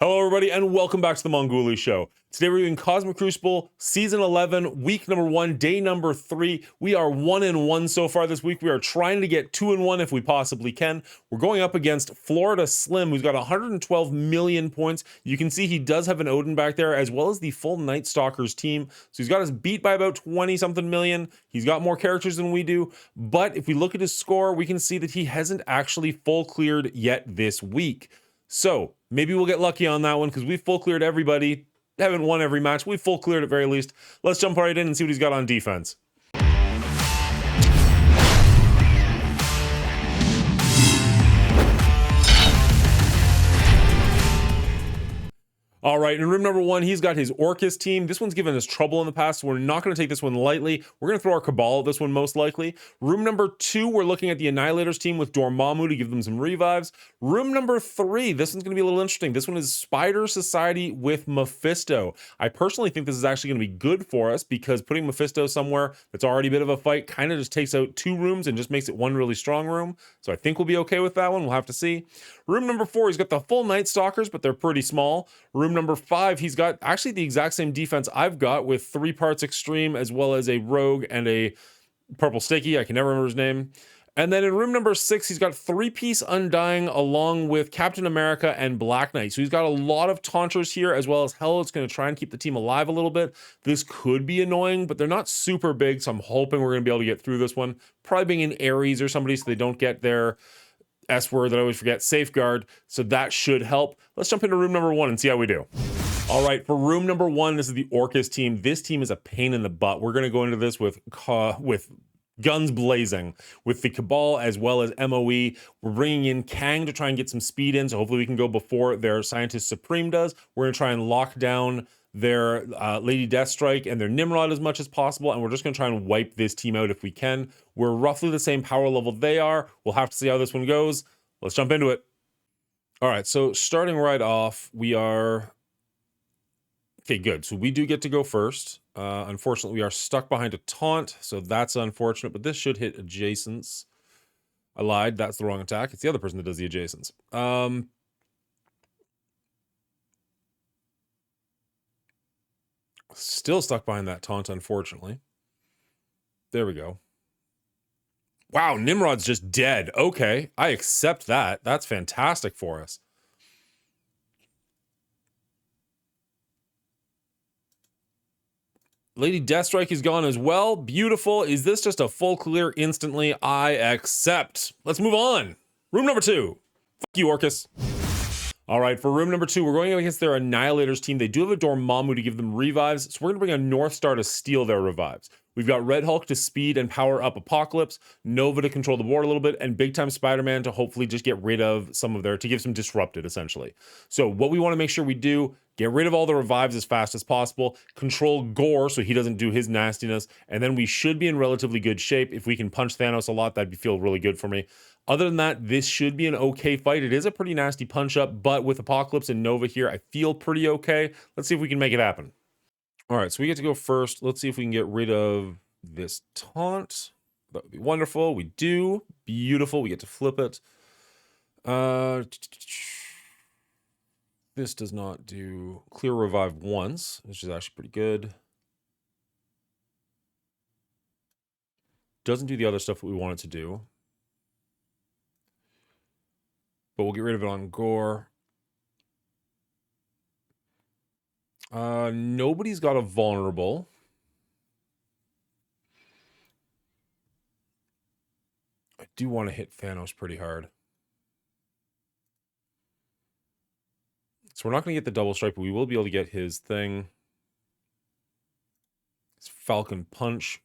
Hello, everybody, and welcome back to the Mongooli Show. Today we're doing Cosmic Crucible, Season 11, Week number 1, Day number 3. We are 1-1 so far this week. We are trying to get 2-1 if we possibly can. We're going up against Florida Slim, who's got 112 million points. You can see he does have an Odin back there, as well as the full Night Stalkers team. So he's got us beat by about 20-something million. He's got more characters than we do. But if we look at his score, we can see that he hasn't actually full cleared yet this week. So maybe we'll get lucky on that one because we full cleared everybody. Haven't won every match. We full cleared at very least. Let's jump right in and see what he's got on defense. All right, in room number 1, he's got his Orcus team. This one's given us trouble in the past, so we're not going to take this one lightly. We're going to throw our Cabal at this one most likely. Room number 2, we're looking at the Annihilators team with Dormammu to give them some revives. Room number 3, this one's going to be a little interesting. This one is Spider Society with Mephisto. I personally think this is actually going to be good for us because putting Mephisto somewhere that's already a bit of a fight kind of just takes out 2 rooms and just makes it one really strong room. So I think we'll be okay with that one. We'll have to see. Room number 4, he's got the full Night Stalkers, but they're pretty small. Room number 5, he's got actually the exact same defense I've got with 3 parts Extreme as well as a Rogue and a Purple Sticky. I can never remember his name. And then in room number 6, he's got 3-piece Undying along with Captain America and Black Knight. So he's got a lot of Taunters here as well as Hell. It's going to try and keep the team alive a little bit. This could be annoying, but they're not super big, so I'm hoping we're going to be able to get through this one. Probably being an Ares or somebody so they don't get their S word that I always forget, Safeguard. So that should help. Let's jump into room number 1 and see how we do. All right, for room number 1, this is the Orcus team. This team is a pain in the butt. We're going to go into this with guns blazing with the Cabal as well as MOE. We're bringing in Kang to try and get some speed in, so hopefully we can go before their Scientist Supreme does. We're going to try and lock down their Lady Deathstrike and their Nimrod as much as possible, and we're just going to try and wipe this team out if we can. We're roughly the same power level they are. We'll have to see how this one goes. Let's jump into it. All right, so starting right off, we are... Okay, good. So we do get to go first. Unfortunately, we are stuck behind a taunt, so that's unfortunate, but this should hit adjacents. I lied. That's the wrong attack. It's the other person that does the adjacents. Still stuck behind that taunt, unfortunately. There we go. Wow, Nimrod's just dead. Okay, I accept that. That's fantastic for us. Lady Deathstrike is gone as well. Beautiful. Is this just a full clear instantly? I accept. Let's move on. Room number 2. Fuck you, Orcus. All right, for room number 2, we're going against their Annihilators team. They do have a Dormammu to give them revives, so we're going to bring a North Star to steal their revives. We've got Red Hulk to speed and power up Apocalypse, Nova to control the board a little bit, and Big Time Spider-Man to hopefully just get rid of some of their, to give some disrupted, essentially. So what we want to make sure we do, get rid of all the revives as fast as possible, control Gore so he doesn't do his nastiness, and then we should be in relatively good shape. If we can punch Thanos a lot, that'd feel really good for me. Other than that, this should be an okay fight. It is a pretty nasty punch-up, but with Apocalypse and Nova here, I feel pretty okay. Let's see if we can make it happen. All right, so we get to go first. Let's see if we can get rid of this taunt. That would be wonderful. We do. Beautiful. We get to flip it. This does not do clear revive once, which is actually pretty good. Doesn't do the other stuff that we want it to do. But we'll get rid of it on Gore. Nobody's got a vulnerable. I do want to hit Thanos pretty hard. So we're not going to get the double strike, but we will be able to get his thing. His Falcon Punch.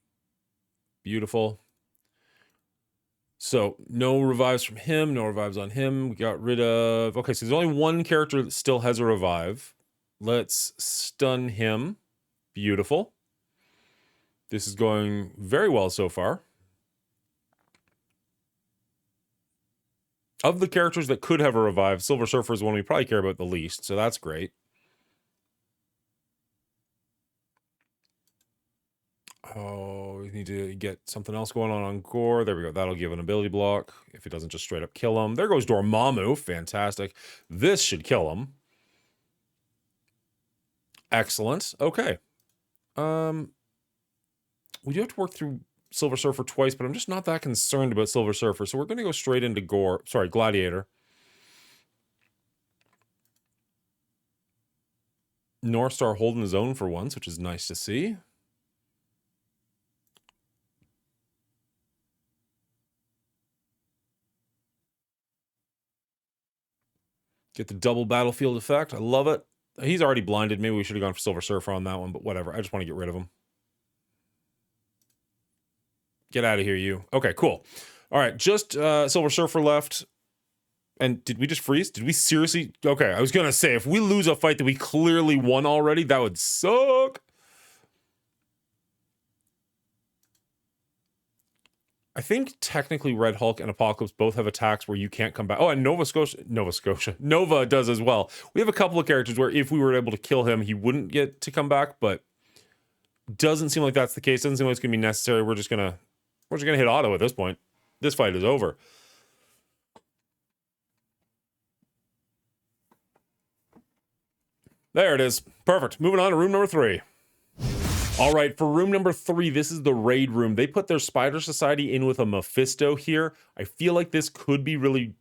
Beautiful. So no revives from him, no revives on him. We got rid of... Okay, so there's only one character that still has a revive. Let's stun him. Beautiful. This is going very well so far. Of the characters that could have a revive, Silver Surfer is one we probably care about the least, so that's great. Oh, we need to get something else going on Gore. There we go. That'll give an ability block if it doesn't just straight up kill him. There goes Dormammu. Fantastic. This should kill him. Excellent. Okay. We do have to work through Silver Surfer twice, but I'm just not that concerned about Silver Surfer, so we're going to go straight into Gladiator. North Star holding his own for once, which is nice to see. Get the double battlefield effect. I love it. He's already blinded. Maybe we should have gone for Silver Surfer on that one, but whatever. I just want to get rid of him. Get out of here, you. Okay, cool. All right, just Silver Surfer left. And did we just freeze? Did we seriously? Okay, I was going to say, if we lose a fight that we clearly won already, that would suck. I think technically Red Hulk and Apocalypse both have attacks where you can't come back. Oh, and Nova does as well. We have a couple of characters where if we were able to kill him, he wouldn't get to come back, but doesn't seem like that's the case. Doesn't seem like it's going to be necessary. We're just gonna hit auto at this point. This fight is over. There it is. Perfect. Moving on to room number 3. All right, for room number 3, this is the raid room. They put their Spider Society in with a Mephisto here. I feel like this could be really...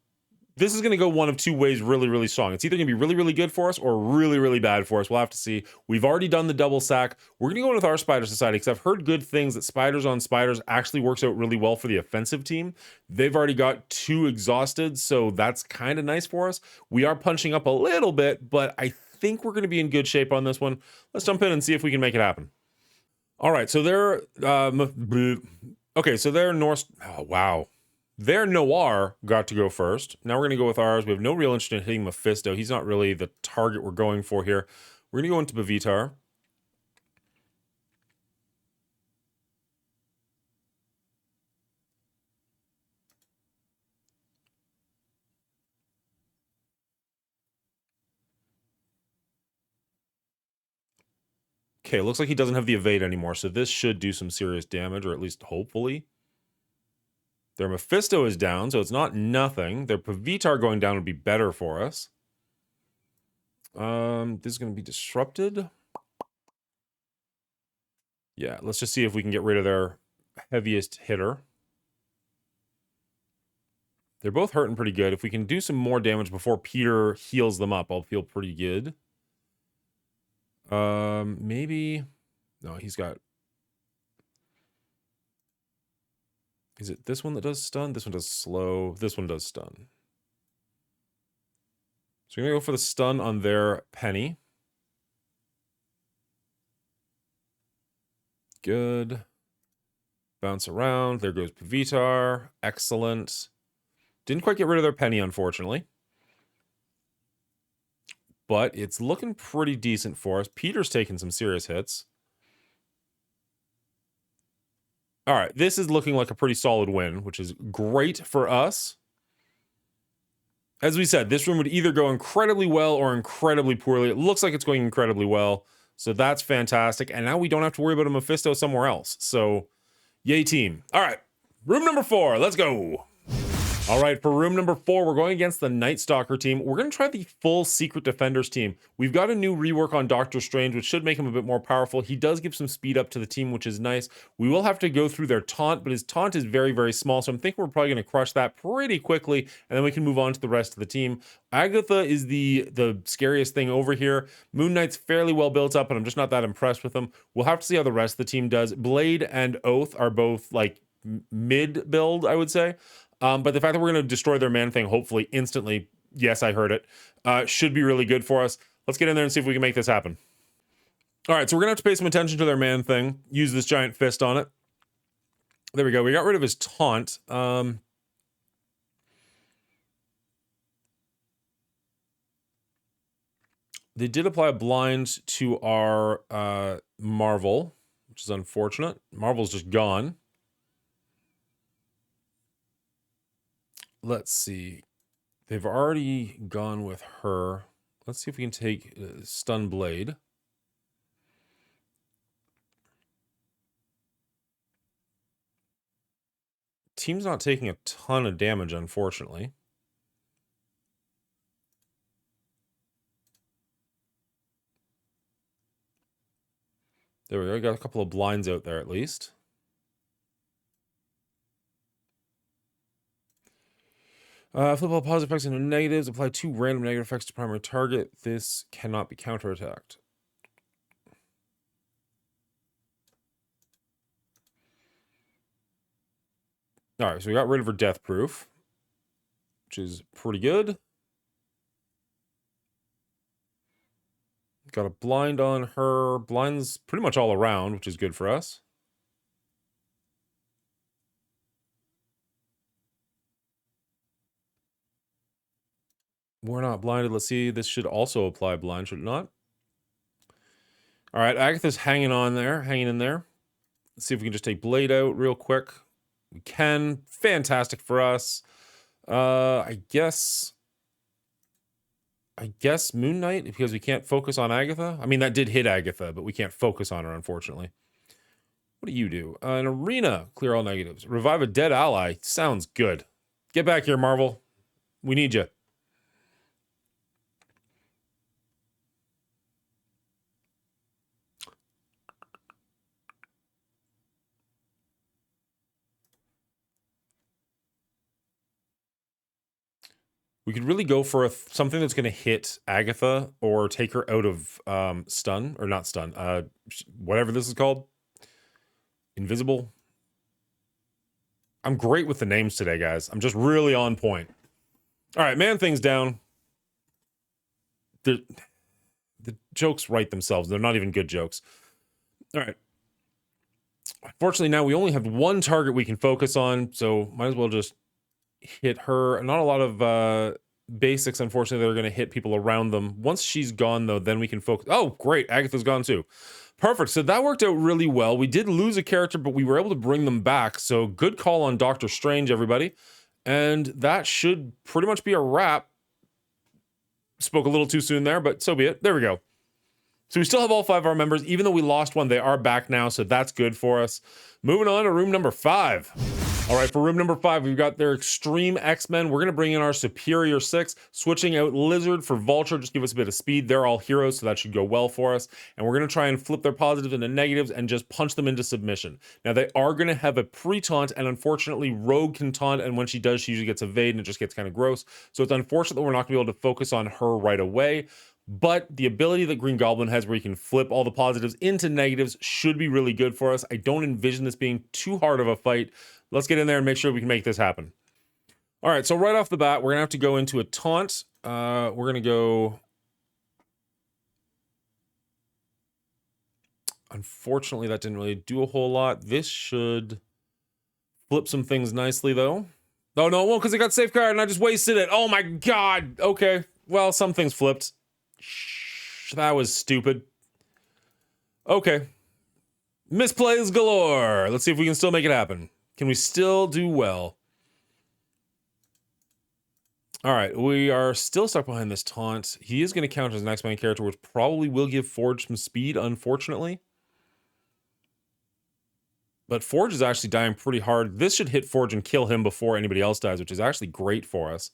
This is going to go one of two ways really, really strong. It's either going to be really, really good for us or really, really bad for us. We'll have to see. We've already done the double sack. We're going to go in with our Spider Society because I've heard good things that spiders on spiders actually works out really well for the offensive team. They've already got 2 exhausted, so that's kind of nice for us. We are punching up a little bit, but I think we're going to be in good shape on this one. Let's jump in and see if we can make it happen. All right, so they're okay, so they're North. Oh, wow. Their Noir got to go first. Now we're going to go with ours. We have no real interest in hitting Mephisto. He's not really the target we're going for here. We're going to go into Bavitar. Okay, looks like he doesn't have the evade anymore, so this should do some serious damage, or at least hopefully. Their Mephisto is down, so it's not nothing. Their Bavitar going down would be better for us. This is going to be disrupted. Yeah, let's just see if we can get rid of their heaviest hitter. They're both hurting pretty good. If we can do some more damage before Peter heals them up, I'll feel pretty good. Maybe... No, he's got... Is it this one that does stun? This one does slow. This one does stun. So we're going to go for the stun on their Penny. Good. Bounce around. There goes Bavitar. Excellent. Didn't quite get rid of their Penny, unfortunately. But it's looking pretty decent for us. Peter's taking some serious hits. All right, this is looking like a pretty solid win, which is great for us. As we said, this room would either go incredibly well or incredibly poorly. It looks like it's going incredibly well, so that's fantastic. And now we don't have to worry about a Mephisto somewhere else. So, yay team. All right, room number 4, let's go. All right, for room number 4, we're going against the Night Stalker team. We're going to try the full Secret Defenders team. We've got a new rework on Doctor Strange, which should make him a bit more powerful. He does give some speed up to the team, which is nice. We will have to go through their taunt, but his taunt is very, very small, so I'm thinking we're probably going to crush that pretty quickly, and then we can move on to the rest of the team. Agatha is the scariest thing over here. Moon Knight's fairly well built up, and I'm just not that impressed with him. We'll have to see how the rest of the team does. Blade and Oath are both, like, mid-build, I would say. But the fact that we're going to destroy their Man-Thing, hopefully, instantly, yes, I heard it, should be really good for us. Let's get in there and see if we can make this happen. All right, so we're going to have to pay some attention to their Man-Thing. Use this giant fist on it. There we go. We got rid of his taunt. They did apply a blind to our Marvel, which is unfortunate. Marvel's just gone. Let's see. They've already gone with her. Let's see if we can take Stun Blade. Team's not taking a ton of damage, unfortunately. There we go. Got a couple of blinds out there at least. Flip all positive effects into negatives. Apply 2 random negative effects to primary target. This cannot be counterattacked. All right, so we got rid of her death proof, which is pretty good. Got a blind on her. Blinds pretty much all around, which is good for us. We're not blinded. Let's see. This should also apply blind, should it not? All right, Agatha's hanging on there, hanging in there. Let's see if we can just take Blade out real quick. We can. Fantastic for us. I guess Moon Knight, because we can't focus on Agatha. I mean, that did hit Agatha, but we can't focus on her, unfortunately. What do you do? An arena, clear all negatives. Revive a dead ally. Sounds good. Get back here, Marvel. We need you. We could really go for something that's going to hit Agatha or take her out of stun, or not stun, whatever this is called. Invisible. I'm great with the names today, guys. I'm just really on point. All right, man things down. The jokes write themselves. They're not even good jokes. All right. Unfortunately, now we only have one target we can focus on, so might as well just hit her. Not a lot of basics, unfortunately, that are going to hit people around them. Once she's gone, though, then we can focus. Oh, great. Agatha's gone, too. Perfect. So that worked out really well. We did lose a character, but we were able to bring them back. So good call on Doctor Strange, everybody. And that should pretty much be a wrap. Spoke a little too soon there, but so be it. There we go. So we still have all 5 of our members. Even though we lost one, they are back now, so that's good for us. Moving on to room number 5. All right, for room number 5, we've got their Extreme X-Men. We're going to bring in our Superior 6, switching out Lizard for Vulture, just give us a bit of speed. They're all heroes, so that should go well for us. And we're going to try and flip their positives into negatives and just punch them into submission. Now, they are going to have a pre-taunt, and unfortunately, Rogue can taunt, and when she does, she usually gets evade, and it just gets kind of gross. So it's unfortunate that we're not going to be able to focus on her right away. But the ability that Green Goblin has where you can flip all the positives into negatives should be really good for us. I don't envision this being too hard of a fight. Let's get in there and make sure we can make this happen. All right, so right off the bat, we're going to have to go into a taunt. We're going to go... Unfortunately, that didn't really do a whole lot. This should flip some things nicely, though. Oh, no, it won't, because it got safeguard and I just wasted it. Oh, my God. Okay, well, some things flipped. That was stupid. Okay. Misplays galore. Let's see if we can still make it happen. Can we still do well? All right, we are still stuck behind this taunt. He is going to count as an X-Men character, which probably will give Forge some speed, unfortunately. But Forge is actually dying pretty hard. This should hit Forge and kill him before anybody else dies, which is actually great for us.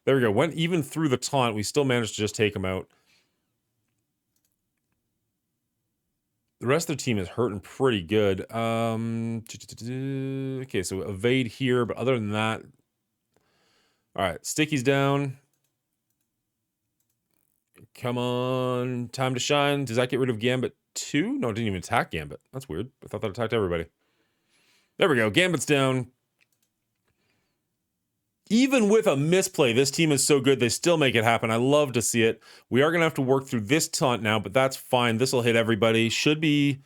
There we go. Went even through the taunt. We still managed to just take him out. The rest of the team is hurting pretty good. Okay, so evade here, but other than that... All right, Sticky's down. Come on, time to shine. Does that get rid of Gambit too? No, it didn't even attack Gambit. That's weird. I thought that attacked everybody. There we go. Gambit's down. Even with a misplay, this team is so good, they still make it happen. I love to see it. We are going to have to work through this taunt now, but that's fine. This will hit everybody. Should be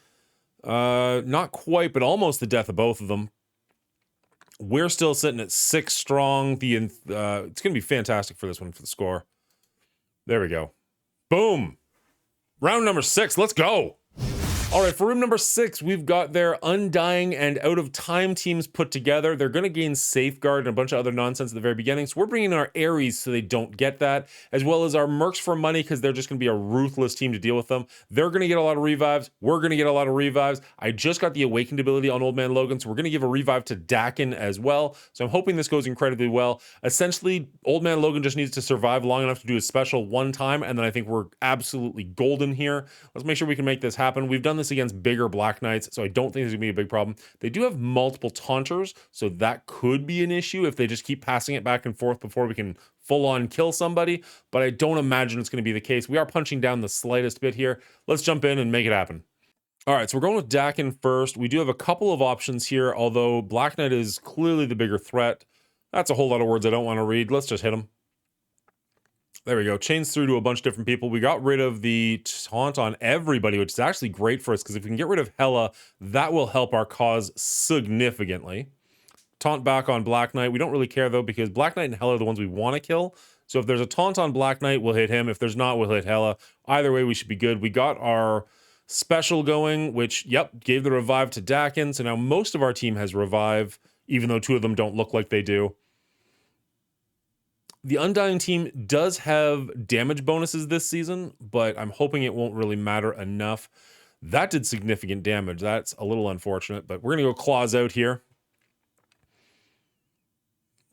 not quite, but almost the death of both of them. We're still sitting at 6 strong. It's going to be fantastic for this one, for the score. There we go. Boom. Round number 6. Let's go. All right, for room number 6, we've got their Undying and Out of Time teams put together. They're going to gain Safeguard and a bunch of other nonsense at the very beginning. So we're bringing in our Ares so they don't get that, as well as our Mercs for money because they're just going to be a ruthless team to deal with them. They're going to get a lot of revives. We're going to get a lot of revives. I just got the Awakened ability on Old Man Logan, so we're going to give a revive to Dakin as well. So I'm hoping this goes incredibly well. Essentially, Old Man Logan just needs to survive long enough to do a special one time, and then I think we're absolutely golden here. Let's make sure we can make this happen. We've done this this against bigger Black Knights, so I don't think there's gonna be a big problem. They do have multiple taunters, so that could be an issue if they just keep passing it back and forth before we can full on kill somebody, but I don't imagine it's gonna be the case. We are punching down the slightest bit here. Let's jump in and make it happen. All right, so we're going with Dakin first. We do have a couple of options here, although Black Knight is clearly the bigger threat. That's a whole lot of words I don't want to read. Let's just hit him. There we go. Chains through to a bunch of different people. We got rid of the taunt on everybody, which is actually great for us, because if we can get rid of Hela, that will help our cause significantly. Taunt back on Black Knight. We don't really care, though, because Black Knight and Hela are the ones we want to kill. So if there's a taunt on Black Knight, we'll hit him. If there's not, we'll hit Hela. Either way, we should be good. We got our special going, which, yep, gave the revive to Dakin. So now most of our team has revive, even though two of them don't look like they do. The Undying team does have damage bonuses this season, but I'm hoping it won't really matter enough. That did significant damage. That's a little unfortunate, but we're going to go Claws out here.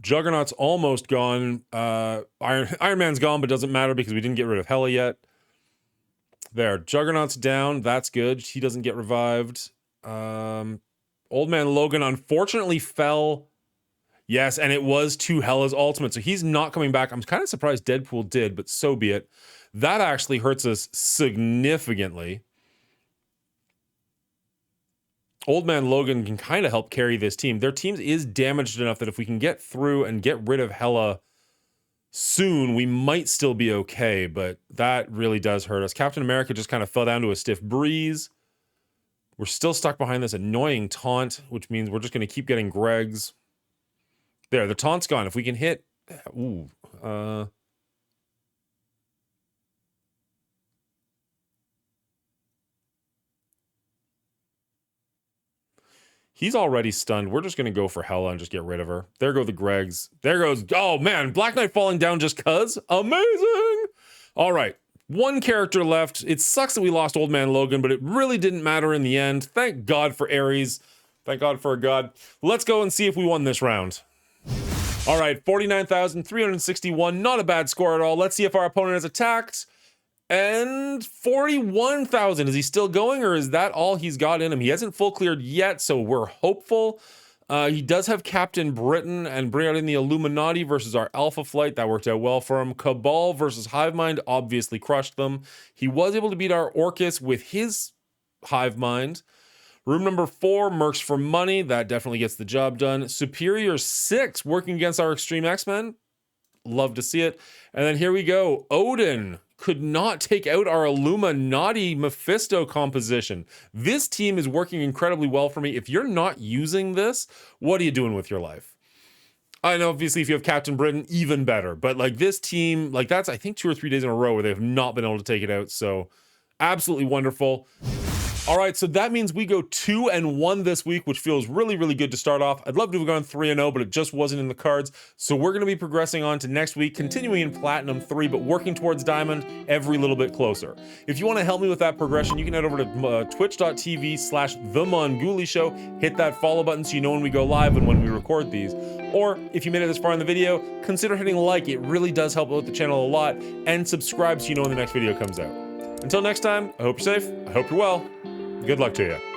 Juggernaut's almost gone. Iron Man's gone, but doesn't matter because we didn't get rid of Hela yet. There, Juggernaut's down. That's good. He doesn't get revived. Old Man Logan unfortunately fell. Yes, and it was to Hela's ultimate, so he's not coming back. I'm kind of surprised Deadpool did, but so be it. That actually hurts us significantly. Old Man Logan can kind of help carry this team. Their team is damaged enough that if we can get through and get rid of Hela soon, we might still be okay, but that really does hurt us. Captain America just kind of fell down to a stiff breeze. We're still stuck behind this annoying taunt, which means we're just going to keep getting Gregs. There, the taunt's gone. If we can hit... Ooh. He's already stunned. We're just going to go for Hela and just get rid of her. There go the Gregs. There goes... Oh, man. Black Knight falling down just cuz. Amazing! All right. One character left. It sucks that we lost Old Man Logan, but it really didn't matter in the end. Thank God for Ares. Thank God for a god. Let's go and see if we won this round. All right. 49,361. Not a bad score at all. Let's see if our opponent has attacked. And 41,000. Is he still going, or is that all he's got in him? He hasn't full cleared yet, so we're hopeful. He does have Captain Britain and bring out in the Illuminati versus our Alpha Flight. That worked out well for him. Cabal versus Hivemind obviously crushed them. He was able to beat our Orcus with his Hivemind. Room number 4, Mercs for Money. That definitely gets the job done. Superior 6 working against our Extreme X-Men. Love to see it. And then here we go. Odin could not take out our Illuminati Mephisto composition. This team is working incredibly well for me. If you're not using this, what are you doing with your life? I know, obviously, if you have Captain Britain, even better. But, like, this team, like, that's, I think, 2 or 3 days in a row where they have not been able to take it out. So, absolutely wonderful. All right, so that means we go 2-1 this week, which feels really, really good to start off. I'd love to have gone 3-0, but it just wasn't in the cards. So we're going to be progressing on to next week, continuing in Platinum 3, but working towards Diamond every little bit closer. If you want to help me with that progression, you can head over to twitch.tv/The Mongooli Show. Hit that follow button so you know when we go live and when we record these. Or if you made it this far in the video, consider hitting like. It really does help out the channel a lot. And subscribe so you know when the next video comes out. Until next time, I hope you're safe. I hope you're well. Good luck to you.